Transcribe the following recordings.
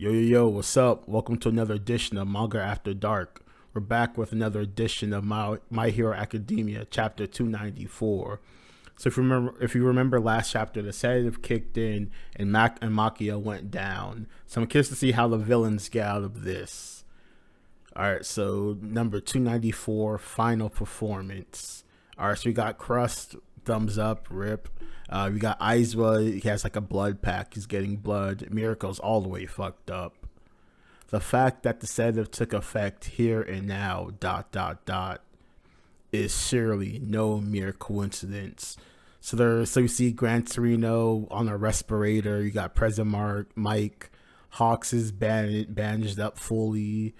Yo, what's up? Welcome to another edition of Manga After Dark. We're back with another edition of My Hero Academia, chapter 294. So if you remember last chapter, the sedative kicked in and Makia went down. So I'm curious to see how the villains get out of this. Alright, so number 294, final performance. Alright, so we got Crust, thumbs up, rip. We got Aizawa, he has like a blood pack, he's getting blood. Miracle's all the way fucked up. The fact that the sedative took effect here and now, ... is surely no mere coincidence. So you see Gran Torino on a respirator, you got President Mike, Hawks is bandaged up fully.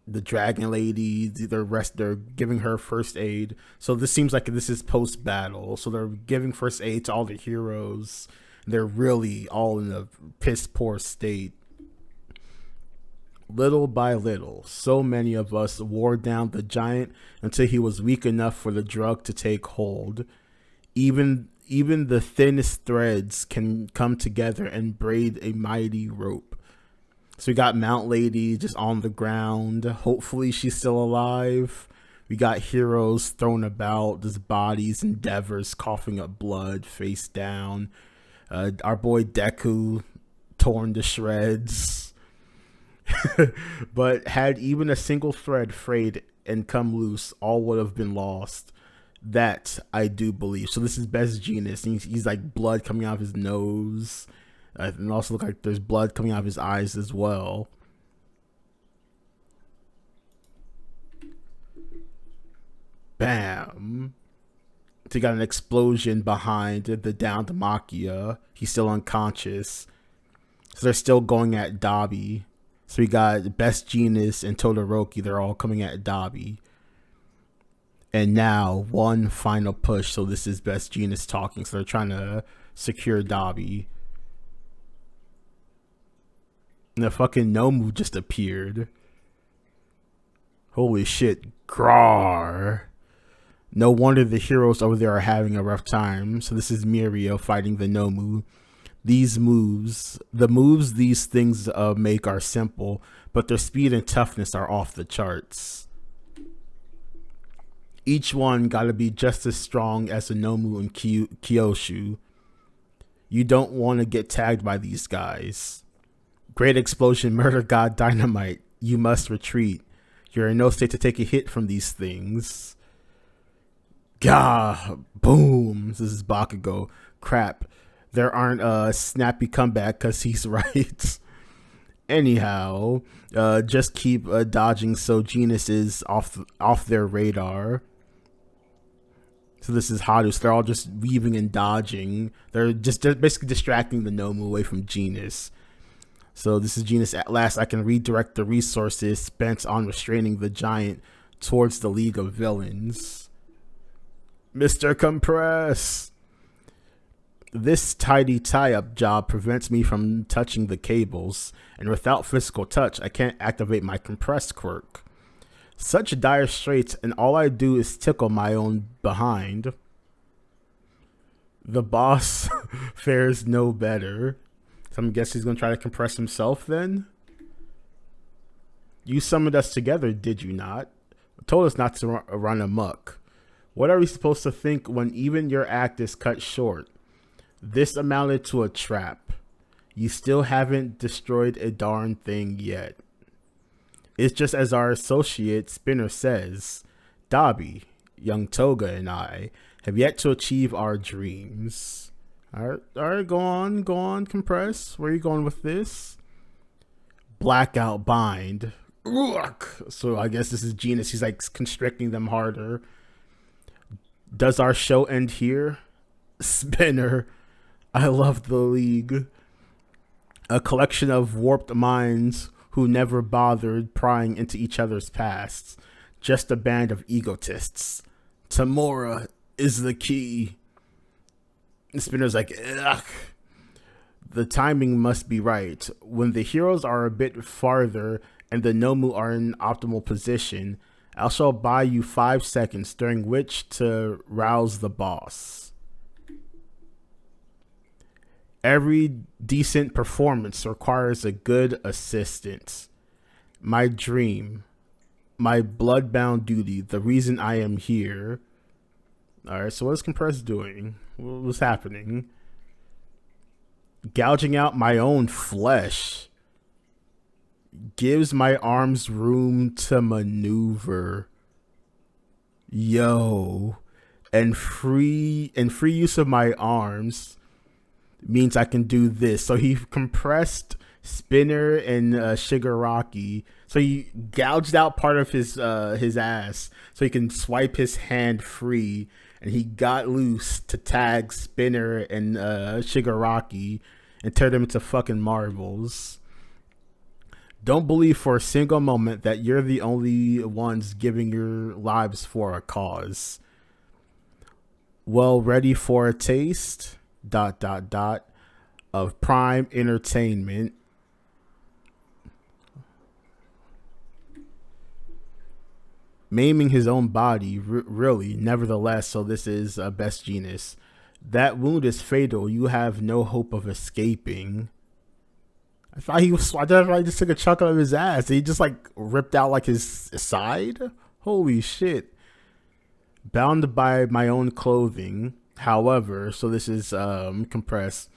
The Dragon Lady, they're giving her first aid. So this seems like this is post battle. So they're giving first aid to all the heroes. They're really all in a piss poor state. Little by little, so many of us wore down the giant until he was weak enough for the drug to take hold. Even the thinnest threads can come together and braid a mighty rope. So we got Mount Lady just on the ground. Hopefully she's still alive. We got heroes thrown about, just bodies, endeavors, coughing up blood, face down. Our boy Deku torn to shreds. But had even a single thread frayed and come loose, all would have been lost. That I do believe. So this is Best Genius. He's like blood coming out of his nose. And also look like there's blood coming out of his eyes as well. Bam. So you got an explosion behind the downed Makia. He's still unconscious. So they're still going at Dabi. So we got Best Genius and Todoroki. They're all coming at Dabi. And now one final push. So this is Best Genius talking. So they're trying to secure Dabi. And the fucking Nomu just appeared. Holy shit. Grar. No wonder the heroes over there are having a rough time. So this is Mirio fighting the Nomu. These moves, these things make are simple, but their speed and toughness are off the charts. Each one gotta be just as strong as the Nomu and Kyoshu. You don't want to get tagged by these guys. Great explosion, murder god, dynamite. You must retreat. You're in no state to take a hit from these things. Gah, boom. This is Bakugo. Crap. There aren't a snappy comeback because he's right. Anyhow, just keep dodging so Genius is off their radar. So this is Hadus. They're all just weaving and dodging. They're just basically distracting the Nomu away from Genius. So this is Genius. At last, I can redirect the resources spent on restraining the giant towards the League of Villains. Mr. Compress! This tidy tie-up job prevents me from touching the cables, and without physical touch, I can't activate my compress quirk. Such dire straits, and all I do is tickle my own behind. The boss fares no better. So I'm guessing he's going to try to compress himself then? You summoned us together, did you not? Told us not to run amok. What are we supposed to think when even your act is cut short? This amounted to a trap. You still haven't destroyed a darn thing yet. It's just as our associate Spinner says, Dabi, young Toga, and I have yet to achieve our dreams. Alright, go on, Compress. Where are you going with this? Blackout bind. So I guess this is Genius. He's like constricting them harder. Does our show end here? Spinner. I love the League. A collection of warped minds who never bothered prying into each other's pasts. Just a band of egotists. Tamora is the key. Spinner's like, ugh. The timing must be right. When the heroes are a bit farther and the Nomu are in optimal position, I shall buy you 5 seconds during which to rouse the boss. Every decent performance requires a good assistant. My dream, my bloodbound duty, the reason I am here. All right, so what is Compressed doing? What's happening? Gouging out my own flesh gives my arms room to maneuver. Yo, and free use of my arms means I can do this. So he compressed Spinner and Shigaraki. So he gouged out part of his ass so he can swipe his hand free, and he got loose to tag Spinner and Shigaraki and turn them into fucking marbles. Don't believe for a single moment that you're the only ones giving your lives for a cause. Well, ready for a taste? ... of prime entertainment. Maiming his own body, really, nevertheless, so this is Best Genus. That wound is fatal. You have no hope of escaping. I thought I just took a chunk out of his ass. He just like ripped out like his side? Holy shit. Bound by my own clothing. However, so this is compressed.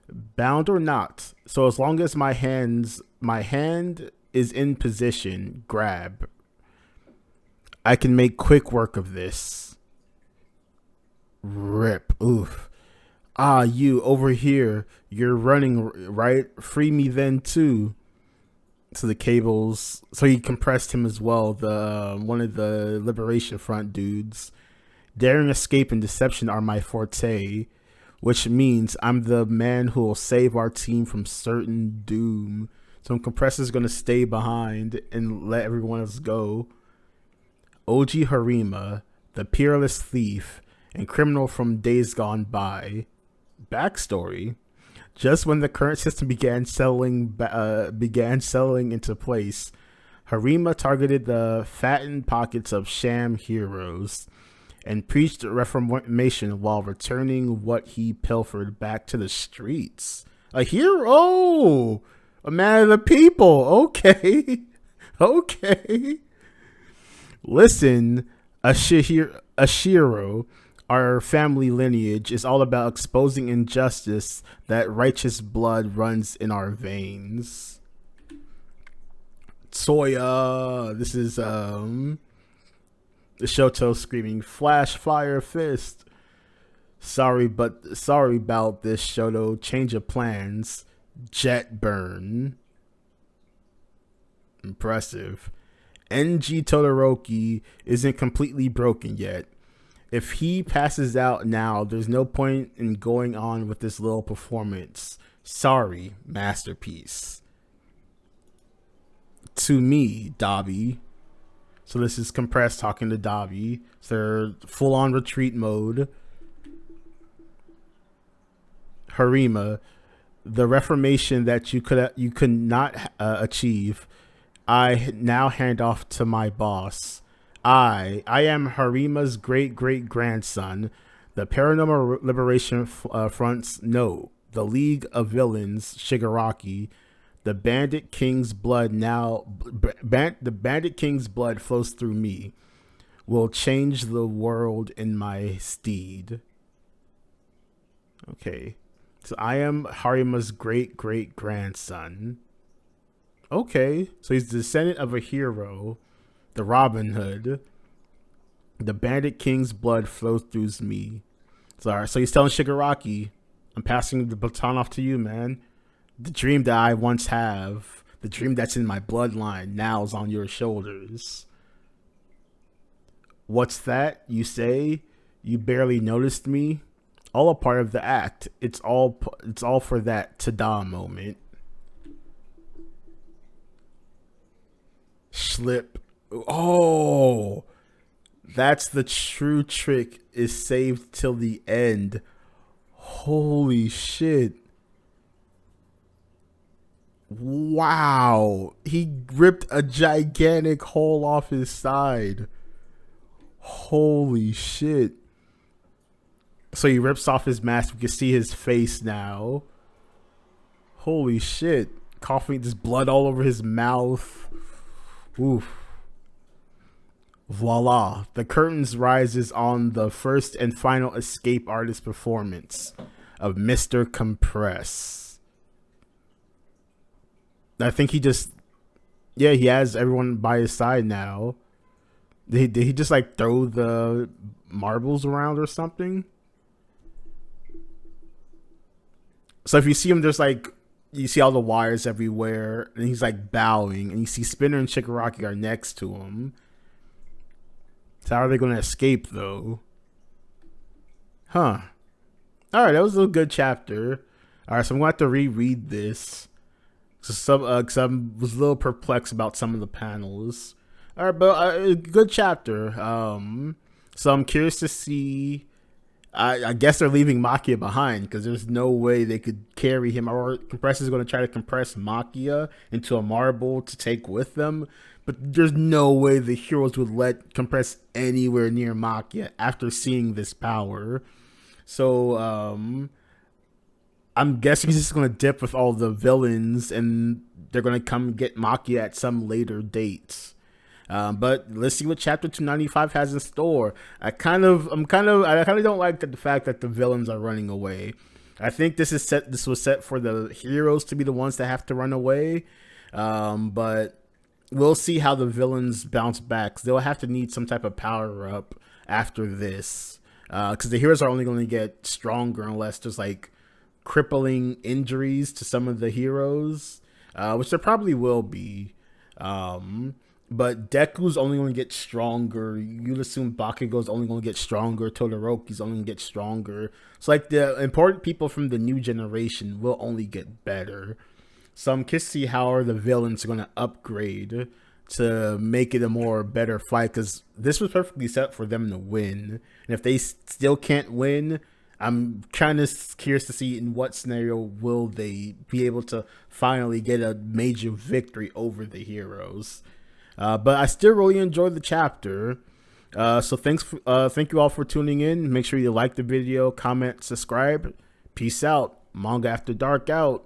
Bound or not. So as long as my hand is in position, grab. I can make quick work of this. Rip. Oof. Ah, you over here. You're running, right? Free me then too. So the cables. So he compressed him as well. The one of the Liberation Front dudes. Daring, escape, and deception are my forte, which means I'm the man who will save our team from certain doom. So Compressor's gonna stay behind and let everyone else go. OG Harima, the peerless thief and criminal from days gone by. Backstory: just when the current system began settling into place, Harima targeted the fattened pockets of sham heroes and preached reformation while returning what he pilfered back to the streets. A hero, a man of the people. Okay, okay. Listen, Ashiro, our family lineage is all about exposing injustice. That righteous blood runs in our veins. Soya, this is Shoto screaming, flash, fire, fist. Sorry about this, Shoto. Change of plans. Jet burn. Impressive. NG Todoroki isn't completely broken yet. If he passes out now, there's no point in going on with this little performance. Sorry, masterpiece. To me, Dabi. So this is Compressed talking to Dabi. So they're full on retreat mode. Harima, the reformation that you could not achieve, I now hand off to my boss. I am Harima's great-great-grandson. The Paranormal Liberation Fronts know. The League of Villains, Shigaraki. The Bandit King's blood flows through me. Will change the world in my steed. Okay. So I am Harima's great-great-grandson. Okay. So he's the descendant of a hero. The Robin Hood. The Bandit King's blood flows through me. So he's telling Shigaraki, I'm passing the baton off to you, man. The dream that I once have, the dream that's in my bloodline, now is on your shoulders. What's that? You say? You barely noticed me? All a part of the act. It's all for that ta-da moment. Slip. Oh, that's the true trick, is saved till the end. Holy shit. Wow. He ripped a gigantic hole off his side. Holy shit. So he rips off his mask. We can see his face now. Holy shit. Coughing, just blood all over his mouth. Oof. Voila. The curtains rises on the first and final escape artist performance of Mr. Compress. I think he just, yeah, he has everyone by his side now. Did he just like throw the marbles around or something? So if you see him, there's like, you see all the wires everywhere, and he's like bowing, and you see Spinner and Shigaraki are next to him. So how are they going to escape though? Huh. Alright, that was a good chapter. Alright, so I'm going to have to reread this. Cause I was a little perplexed about some of the panels. Alright, but good chapter. So I'm curious to see. I guess they're leaving Makia behind because there's no way they could carry him. Or Compress is going to try to compress Makia into a marble to take with them. But there's no way the heroes would let Compress anywhere near Makia after seeing this power. So I'm guessing he's just going to dip with all the villains and they're going to come get Makia at some later dates. But let's see what chapter 295 has in store. I kind of don't like the fact that the villains are running away. I think this was set for the heroes to be the ones that have to run away. But we'll see how the villains bounce back. They'll have to need some type of power up after this. Because the heroes are only going to get stronger unless there's like crippling injuries to some of the heroes, which there probably will be. But Deku's only going to get stronger. You'd assume Bakugo's only going to get stronger. Todoroki's only going to get stronger. So like the important people from the new generation will only get better. So I'm curious to see how the villains are going to upgrade to make it a more better fight. Because this was perfectly set for them to win. And if they still can't win, I'm kind of curious to see in what scenario will they be able to finally get a major victory over the heroes. But I still really enjoyed the chapter. So thank you all for tuning in. Make sure you like the video, comment, subscribe. Peace out. Manga After Dark out.